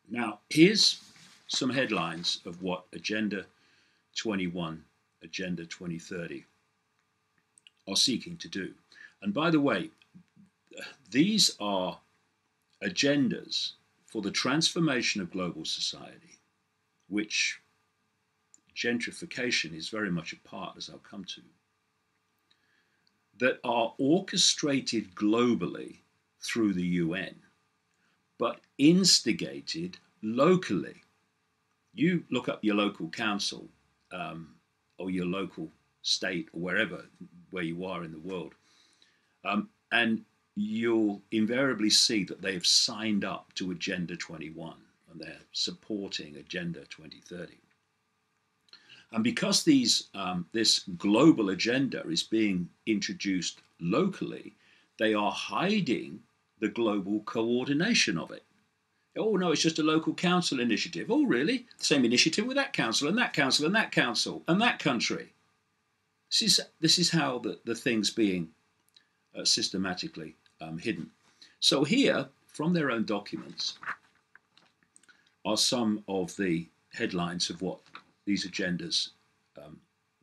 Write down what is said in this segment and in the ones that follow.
Now, here's some headlines of what Agenda 21, Agenda 2030 are seeking to do. And by the way, these are agendas for the transformation of global society, which gentrification is very much a part, as I'll come to, that are orchestrated globally through the UN, but instigated locally. You look up your local council or your local state or where you are in the world, and you'll invariably see that they have signed up to Agenda 21 and they're supporting Agenda 2030. And because this global agenda is being introduced locally, they are hiding the global coordination of it. Oh, no, it's just a local council initiative. Oh, really? The same initiative with that council and that council and that council and that country. This is how the thing's being systematically hidden. So here, from their own documents, are some of the headlines of what these agendas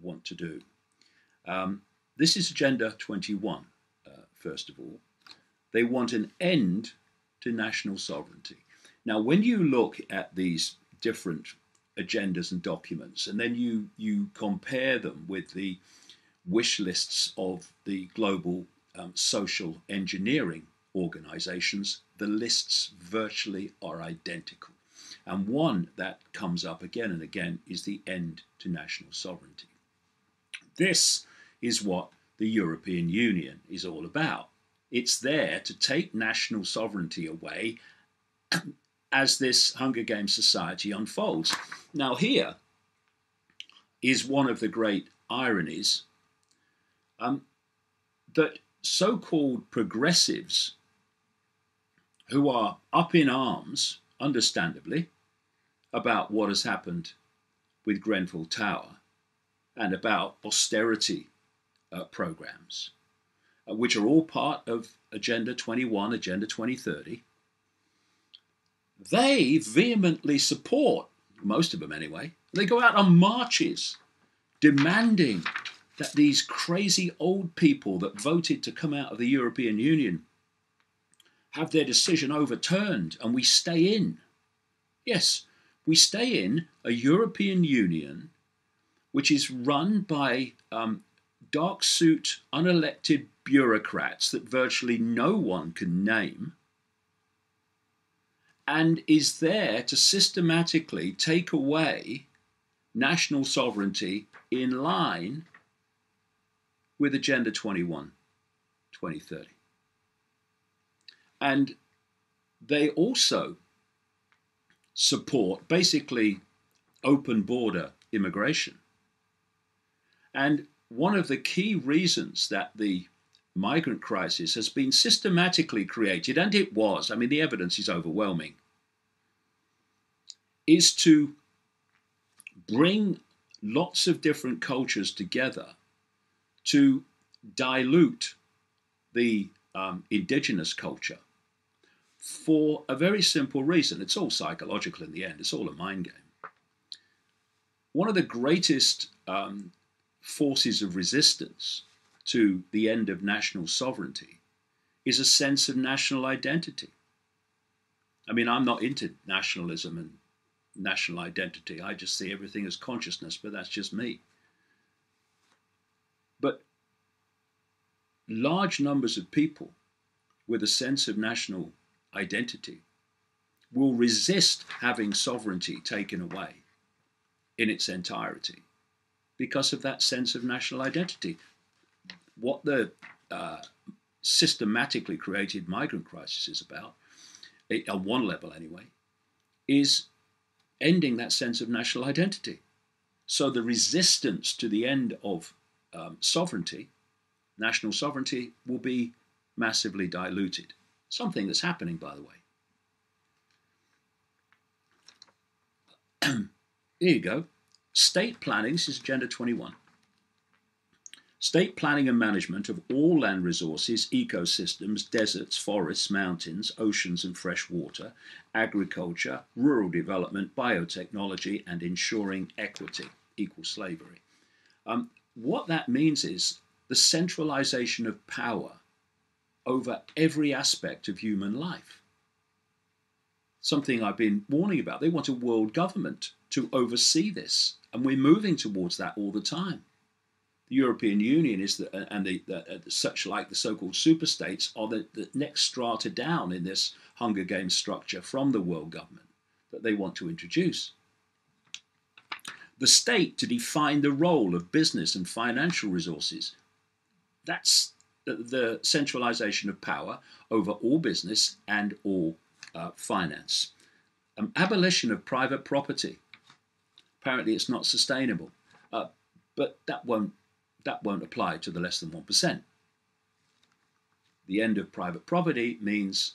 want to do. This is Agenda 21, first of all. They want an end to national sovereignty. Now, when you look at these different agendas and documents, and then you compare them with the wish lists of the global social engineering organizations, the lists virtually are identical. And one that comes up again and again is the end to national sovereignty. This is what the European Union is all about. It's there to take national sovereignty away as this Hunger Games society unfolds. Now, here is one of the great ironies that so-called progressives who are up in arms, understandably, about what has happened with Grenfell Tower and about austerity programs, which are all part of Agenda 21, Agenda 2030, they vehemently support, most of them anyway, they go out on marches demanding that these crazy old people that voted to come out of the European Union have their decision overturned and we stay in. Yes, we stay in a European Union which is run by dark suit, unelected bureaucrats that virtually no one can name, and is there to systematically take away national sovereignty in line with Agenda 21, 2030. And they also support basically open border immigration. And one of the key reasons that the migrant crisis has been systematically created, and it was, I mean, the evidence is overwhelming, is to bring lots of different cultures together to dilute the indigenous culture for a very simple reason. It's all psychological in the end. It's all a mind game. One of the greatest forces of resistance to the end of national sovereignty is a sense of national identity. I mean, I'm not into nationalism and national identity. I just see everything as consciousness, but that's just me. But large numbers of people with a sense of national identity will resist having sovereignty taken away in its entirety because of that sense of national identity. What the systematically created migrant crisis is about, on one level anyway, is ending that sense of national identity. So the resistance to the end of sovereignty, national sovereignty, will be massively diluted. Something that's happening, by the way. Here you go. State planning, this is Agenda 21. State planning and management of all land resources, ecosystems, deserts, forests, mountains, oceans and fresh water, agriculture, rural development, biotechnology, and ensuring equity, equal slavery. What that means is the centralization of power over every aspect of human life. Something I've been warning about. They want a world government to oversee this, and we're moving towards that all the time. The European Union is such like the so-called superstates are the next strata down in this Hunger Games structure from the world government that they want to introduce. The state to define the role of business and financial resources. That's the centralization of power over all business and all finance. Abolition of private property. Apparently it's not sustainable, but that won't apply to the less than 1%. The end of private property means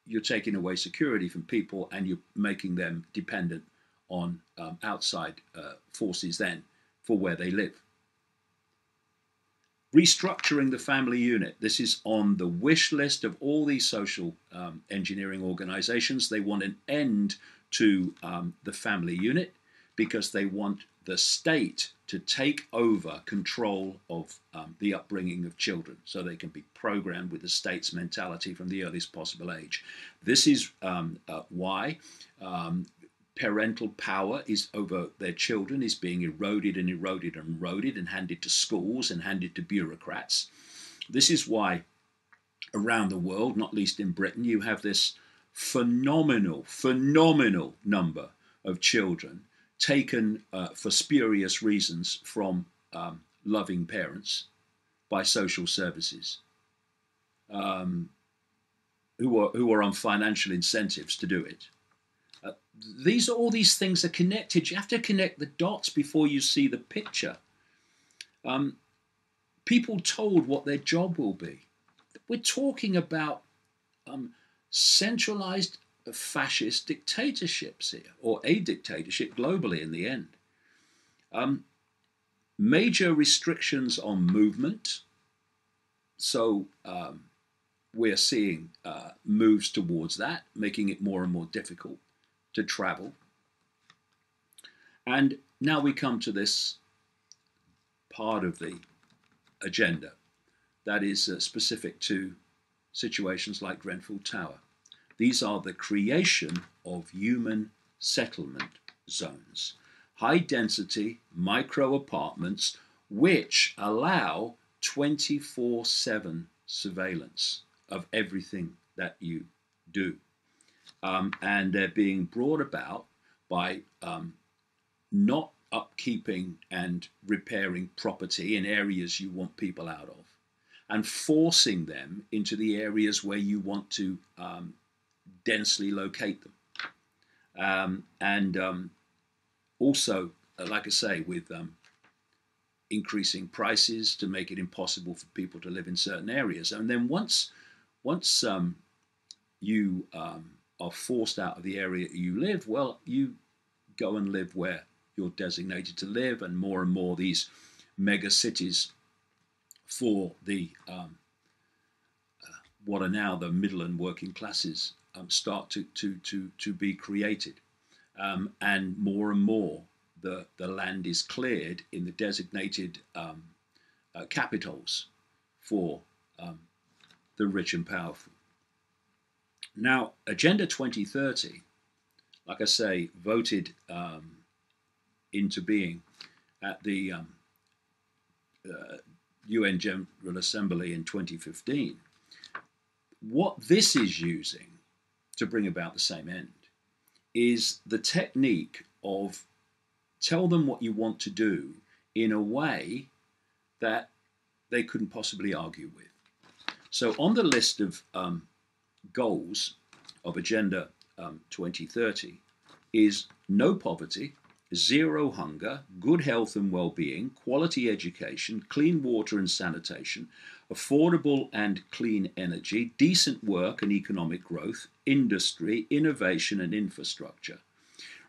you're taking away security from people and you're making them dependent on outside forces then for where they live. Restructuring the family unit. This is on the wish list of all these social engineering organizations. They want an end to the family unit because they want the state to take over control of the upbringing of children so they can be programmed with the state's mentality from the earliest possible age. This is why parental power is over their children is being eroded and eroded and eroded and handed to schools and handed to bureaucrats. This is why around the world, not least in Britain, you have this phenomenal number of children taken for spurious reasons from loving parents by social services who are on financial incentives to do it. All these things are connected. You have to connect the dots before you see the picture. People told what their job will be. We're talking about centralized fascist dictatorships here, or a dictatorship globally in the end. Major restrictions on movement. So we're seeing moves towards that, making it more and more difficult to travel. And now we come to this part of the agenda that is specific to situations like Grenfell Tower. These are the creation of human settlement zones, high density micro apartments which allow 24/7 surveillance of everything that you do. And they're being brought about by not upkeeping and repairing property in areas you want people out of, and forcing them into the areas where you want to densely locate them. Also, like I say, with increasing prices to make it impossible for people to live in certain areas. And then once you are forced out of the area you live, well, you go and live where you're designated to live, and more these mega cities for the what are now the middle and working classes start to be created, and more the land is cleared in the designated capitals for the rich and powerful. Now, Agenda 2030, like I say, voted into being at the UN General Assembly in 2015. What this is using to bring about the same end is the technique of tell them what you want to do in a way that they couldn't possibly argue with. So on the list of goals of Agenda 2030 is no poverty, zero hunger, good health and well-being, quality education, clean water and sanitation, affordable and clean energy, decent work and economic growth, industry, innovation and infrastructure,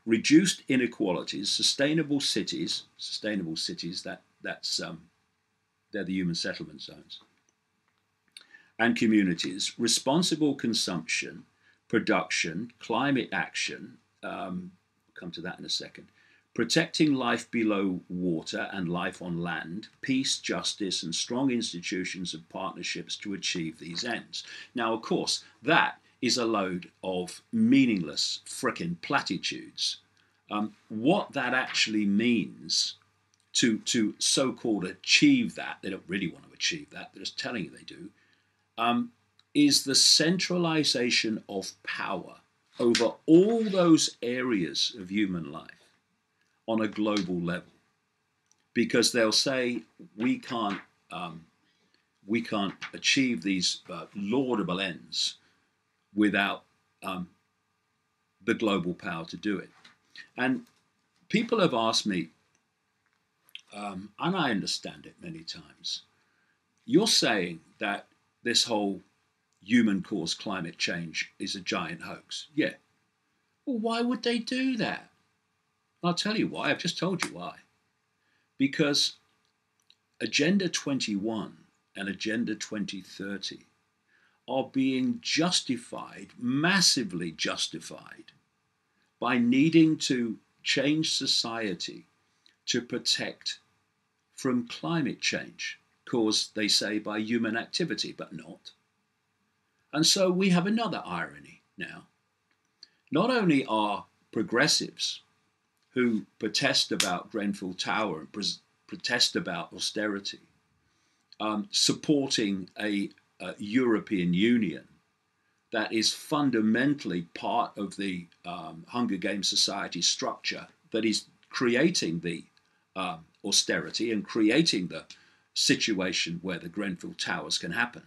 reduced inequalities, sustainable cities, that's they're the human settlement zones, and communities, responsible consumption, production, climate action, come to that in a second, protecting life below water and life on land, peace, justice, and strong institutions of partnerships to achieve these ends. Now, of course, that is a load of meaningless frickin' platitudes. What that actually means to so-called achieve that, they don't really want to achieve that, they're just telling you they do, is the centralization of power over all those areas of human life on a global level. Because they'll say we can't achieve these laudable ends without the global power to do it. And people have asked me, and I understand it many times, you're saying that this whole human-caused climate change is a giant hoax. Yeah. Well, why would they do that? I'll tell you why. I've just told you why. Because Agenda 21 and Agenda 2030 are being justified, massively justified, by needing to change society to protect from climate change caused, they say, by human activity, but not. And so we have another irony now. Not only are progressives who protest about Grenfell Tower and protest about austerity supporting a European Union that is fundamentally part of the Hunger Games society structure that is creating the austerity and creating the situation where the Grenfell Towers can happen.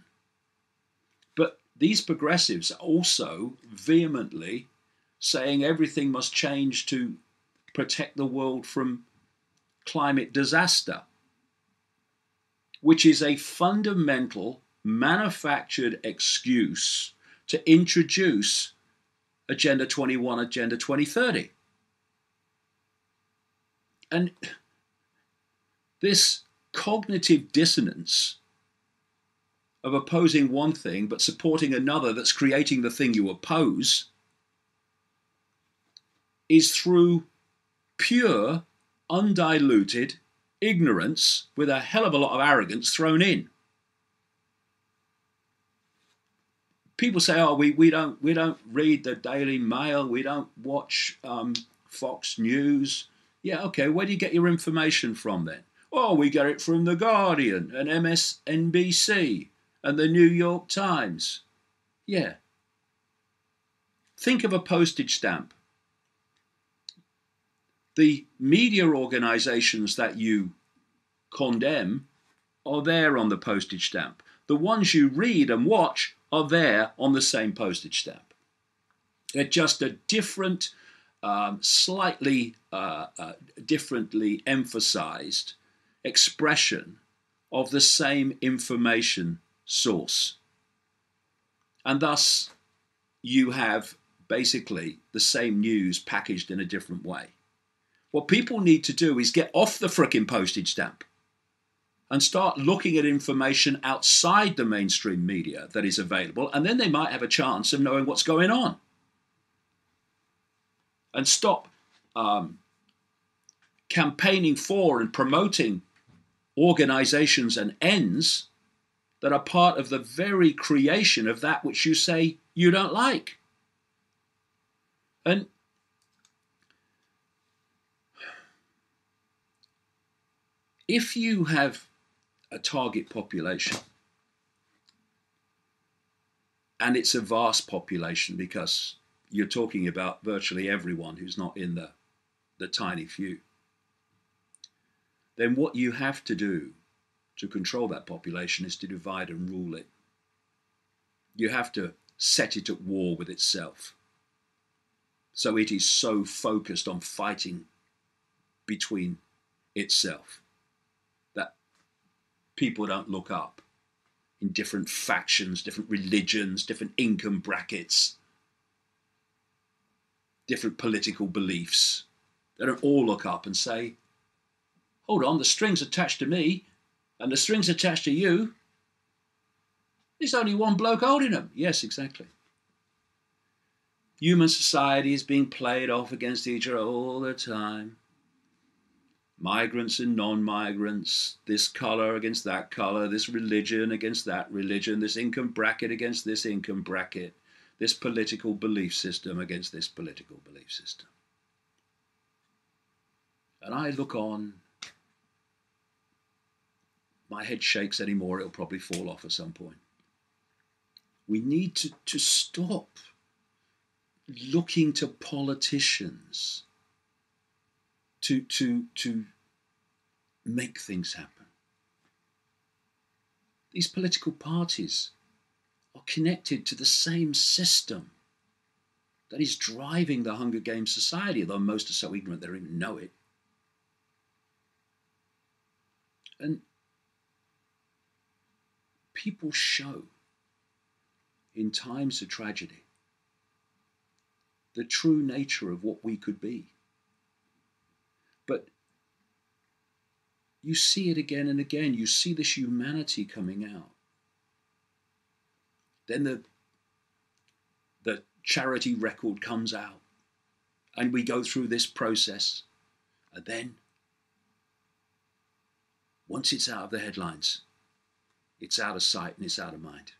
But these progressives are also vehemently saying everything must change to protect the world from climate disaster, which is a fundamental manufactured excuse to introduce Agenda 21, Agenda 2030. And this cognitive dissonance of opposing one thing but supporting another that's creating the thing you oppose is through pure, undiluted ignorance with a hell of a lot of arrogance thrown in. People say, "Oh, we don't read the Daily Mail, we don't watch Fox News." Yeah, okay. Where do you get your information from then? Oh, we get it from The Guardian and MSNBC and the New York Times. Yeah. Think of a postage stamp. The media organizations that you condemn are there on the postage stamp. The ones you read and watch are there on the same postage stamp. They're just a different, slightly differently emphasized expression of the same information source. And thus, you have basically the same news packaged in a different way. What people need to do is get off the frickin' postage stamp and start looking at information outside the mainstream media that is available, and then they might have a chance of knowing what's going on. And stop campaigning for and promoting organizations and ends that are part of the very creation of that which you say you don't like. And if you have a target population, and it's a vast population because you're talking about virtually everyone who's not in the tiny few, then what you have to do to control that population is to divide and rule it. You have to set it at war with itself. So it is so focused on fighting between itself that people don't look up in different factions, different religions, different income brackets, different political beliefs. They don't all look up and say, hold on, the string's attached to me. And the strings attached to you, there's only one bloke holding them. Yes, exactly. Human society is being played off against each other all the time. Migrants and non-migrants, this colour against that colour, this religion against that religion, this income bracket against this income bracket, this political belief system against this political belief system. And I look on, my head shakes anymore, it'll probably fall off at some point. We need to stop looking to politicians to make things happen. These political parties are connected to the same system that is driving the Hunger Games society, though most are so ignorant they don't even know it. And people show in times of tragedy the true nature of what we could be. But you see it again and again. You see this humanity coming out. Then the charity record comes out, and we go through this process. And then, once it's out of the headlines, it's out of sight and it's out of mind.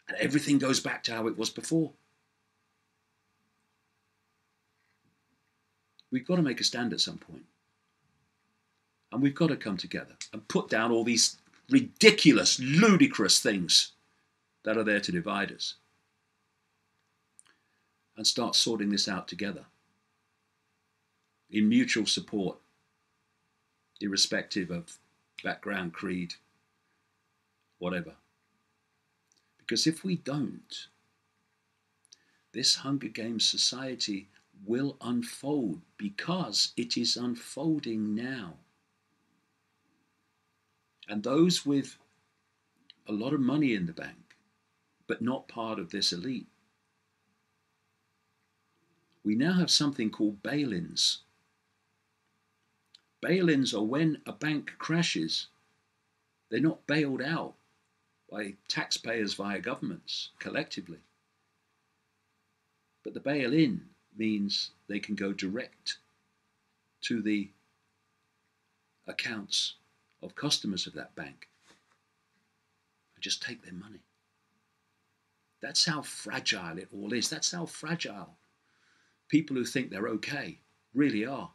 And everything goes back to how it was before. We've got to make a stand at some point. And we've got to come together and put down all these ridiculous, ludicrous things that are there to divide us. And start sorting this out together. In mutual support, irrespective of background, creed, whatever. Because if we don't, this Hunger Games society will unfold, because it is unfolding now. And those with a lot of money in the bank, but not part of this elite, we now have something called bail-ins. Bail-ins are when a bank crashes, they're not bailed out by taxpayers via governments collectively. But the bail-in means they can go direct to the accounts of customers of that bank and just take their money. That's how fragile it all is. That's how fragile people who think they're okay really are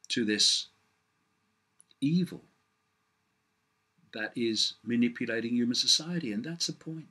to this evil that is manipulating human society. And that's the point.